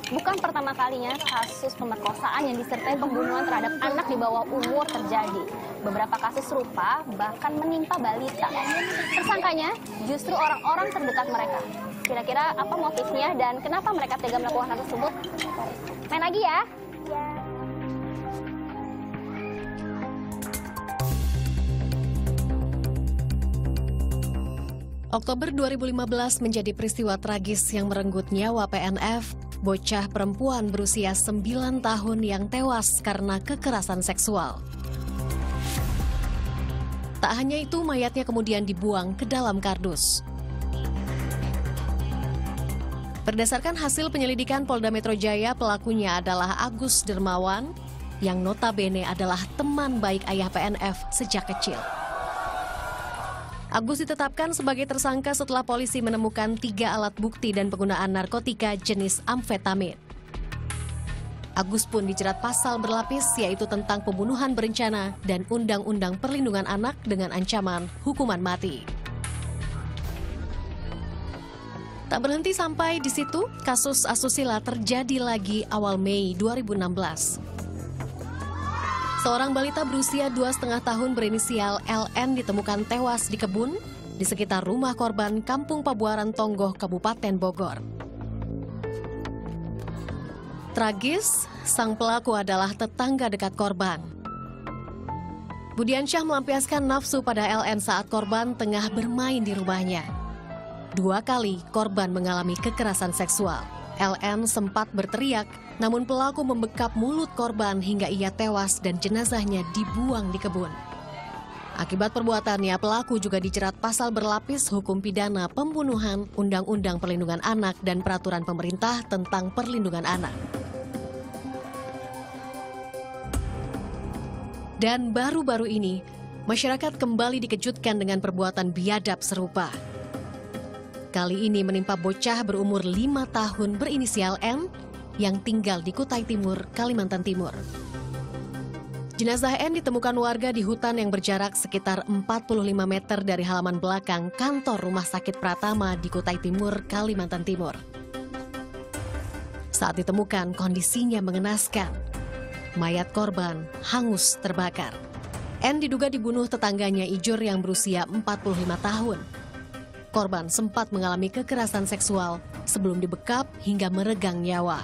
Bukan pertama kalinya kasus pemerkosaan yang disertai pembunuhan terhadap anak di bawah umur terjadi. Beberapa kasus serupa bahkan menimpa balita. Tersangkanya justru orang-orang terdekat mereka. Kira-kira apa motifnya dan kenapa mereka tega melakukan hal tersebut? Main lagi ya. Oktober 2015 menjadi peristiwa tragis yang merenggut nyawa PNF, bocah perempuan berusia 9 tahun yang tewas karena kekerasan seksual. Tak hanya itu, mayatnya kemudian dibuang ke dalam kardus. Berdasarkan hasil penyelidikan Polda Metro Jaya, pelakunya adalah Agus Dermawan, yang notabene adalah teman baik ayah PNF sejak kecil. Agus ditetapkan sebagai tersangka setelah polisi menemukan 3 alat bukti dan penggunaan narkotika jenis amfetamin. Agus pun dijerat pasal berlapis, yaitu tentang pembunuhan berencana dan Undang-Undang Perlindungan Anak dengan ancaman hukuman mati. Tak berhenti sampai di situ, kasus asusila terjadi lagi awal Mei 2016. Seorang balita berusia 2,5 tahun berinisial LN ditemukan tewas di kebun di sekitar rumah korban Kampung Pabuaran Tonggoh, Kabupaten Bogor. Tragis, sang pelaku adalah tetangga dekat korban. Budiansyah melampiaskan nafsu pada LN saat korban tengah bermain di rumahnya. 2 kali korban mengalami kekerasan seksual. LN sempat berteriak, namun pelaku membekap mulut korban hingga ia tewas dan jenazahnya dibuang di kebun. Akibat perbuatannya, pelaku juga dijerat pasal berlapis hukum pidana pembunuhan, Undang-Undang Perlindungan Anak dan Peraturan Pemerintah tentang Perlindungan Anak. Dan baru-baru ini, masyarakat kembali dikejutkan dengan perbuatan biadab serupa. Kali ini menimpa bocah berumur 5 tahun berinisial N yang tinggal di Kutai Timur, Kalimantan Timur. Jenazah N ditemukan warga di hutan yang berjarak sekitar 45 meter dari halaman belakang kantor Rumah Sakit Pratama di Kutai Timur, Kalimantan Timur. Saat ditemukan, kondisinya mengenaskan. Mayat korban hangus terbakar. N diduga dibunuh tetangganya Ijur yang berusia 45 tahun. Korban sempat mengalami kekerasan seksual sebelum dibekap hingga meregang nyawa.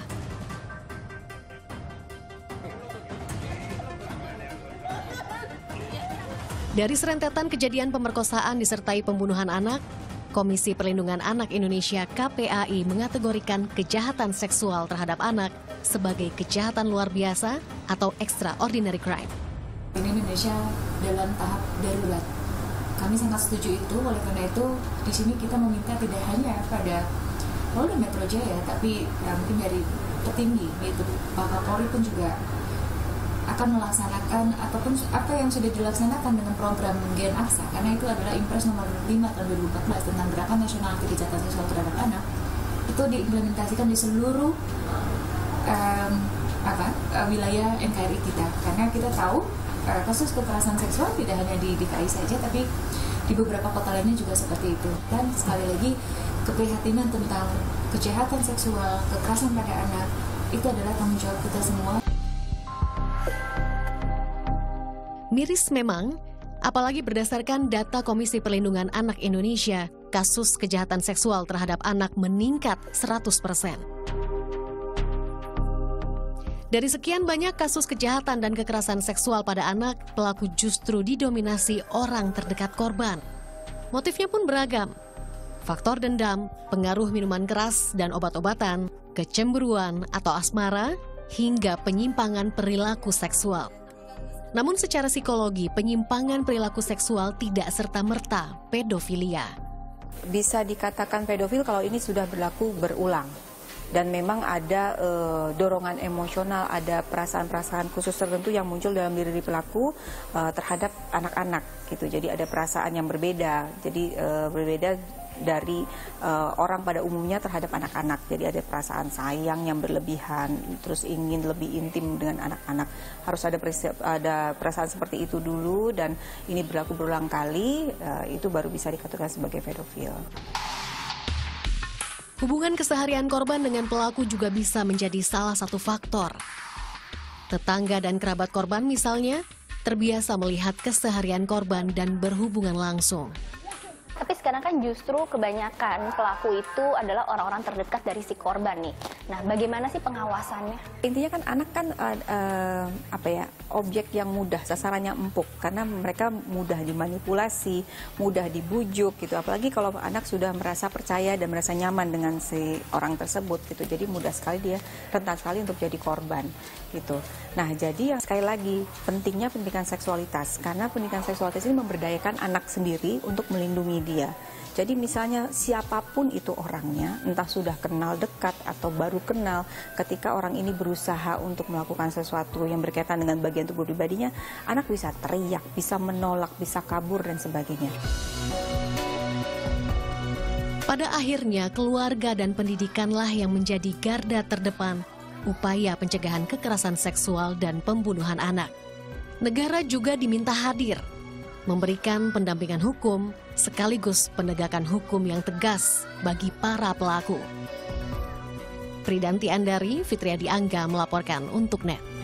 Dari serentetan kejadian pemerkosaan disertai pembunuhan anak, Komisi Perlindungan Anak Indonesia (KPAI) mengategorikan kejahatan seksual terhadap anak sebagai kejahatan luar biasa atau extraordinary crime. Indonesia dalam tahap darurat. Kami sangat setuju itu, oleh karena itu di sini kita meminta tidak hanya pada Polda Metro Jaya, tapi mungkin dari petinggi, yaitu Pak Kapolri pun juga akan melaksanakan ataupun apa yang sudah dilaksanakan dengan program Gen Aksa, karena itu adalah Impres nomor 5 tahun 2014 tentang Gerakan Nasional Anti Kejahatan Seksual Terhadap Anak, itu diimplementasikan di seluruh wilayah NKRI kita, karena kita tahu kasus kekerasan seksual tidak hanya di DKI saja, tapi di beberapa kota lainnya juga seperti itu. Dan sekali lagi, keprihatinan tentang kejahatan seksual, kekerasan pada anak, itu adalah tanggung jawab kita semua. Miris memang, apalagi berdasarkan data Komisi Perlindungan Anak Indonesia, kasus kejahatan seksual terhadap anak meningkat 100%. Dari sekian banyak kasus kejahatan dan kekerasan seksual pada anak, pelaku justru didominasi orang terdekat korban. Motifnya pun beragam. Faktor dendam, pengaruh minuman keras dan obat-obatan, kecemburuan atau asmara, hingga penyimpangan perilaku seksual. Namun secara psikologi, penyimpangan perilaku seksual tidak serta-merta pedofilia. Bisa dikatakan pedofil kalau ini sudah berlaku berulang. Dan memang ada dorongan emosional, ada perasaan-perasaan khusus tertentu yang muncul dalam diri pelaku terhadap anak-anak gitu. Jadi ada perasaan yang berbeda. Jadi berbeda dari orang pada umumnya terhadap anak-anak. Jadi ada perasaan sayang yang berlebihan, terus ingin lebih intim dengan anak-anak. Harus ada perasaan seperti itu dulu, dan ini berlaku berulang kali, itu baru bisa dikatakan sebagai pedofil. Hubungan keseharian korban dengan pelaku juga bisa menjadi salah satu faktor. Tetangga dan kerabat korban misalnya terbiasa melihat keseharian korban dan berhubungan langsung. Tapi sekarang kan justru kebanyakan pelaku itu adalah orang-orang terdekat dari si korban nih. Nah, bagaimana sih pengawasannya? Intinya kan anak kan objek yang mudah, sasarannya empuk, karena mereka mudah dimanipulasi, mudah dibujuk gitu. Apalagi kalau anak sudah merasa percaya dan merasa nyaman dengan si orang tersebut gitu. Jadi mudah sekali dia, rentan sekali untuk jadi korban gitu. Nah, jadi yang sekali lagi pentingnya pendidikan seksualitas, karena pendidikan seksualitas ini memberdayakan anak sendiri untuk melindungi dia. Jadi misalnya siapapun itu orangnya, entah sudah kenal dekat atau baru kenal, ketika orang ini berusaha untuk melakukan sesuatu yang berkaitan dengan bagian tubuh pribadinya, anak bisa teriak, bisa menolak, bisa kabur dan sebagainya. Pada akhirnya keluarga dan pendidikanlah yang menjadi garda terdepan upaya pencegahan kekerasan seksual dan pembunuhan anak. Negara juga diminta hadir, memberikan pendampingan hukum, sekaligus penegakan hukum yang tegas bagi para pelaku. Pridanti Andari, Fitriadi Angga melaporkan untuk NET.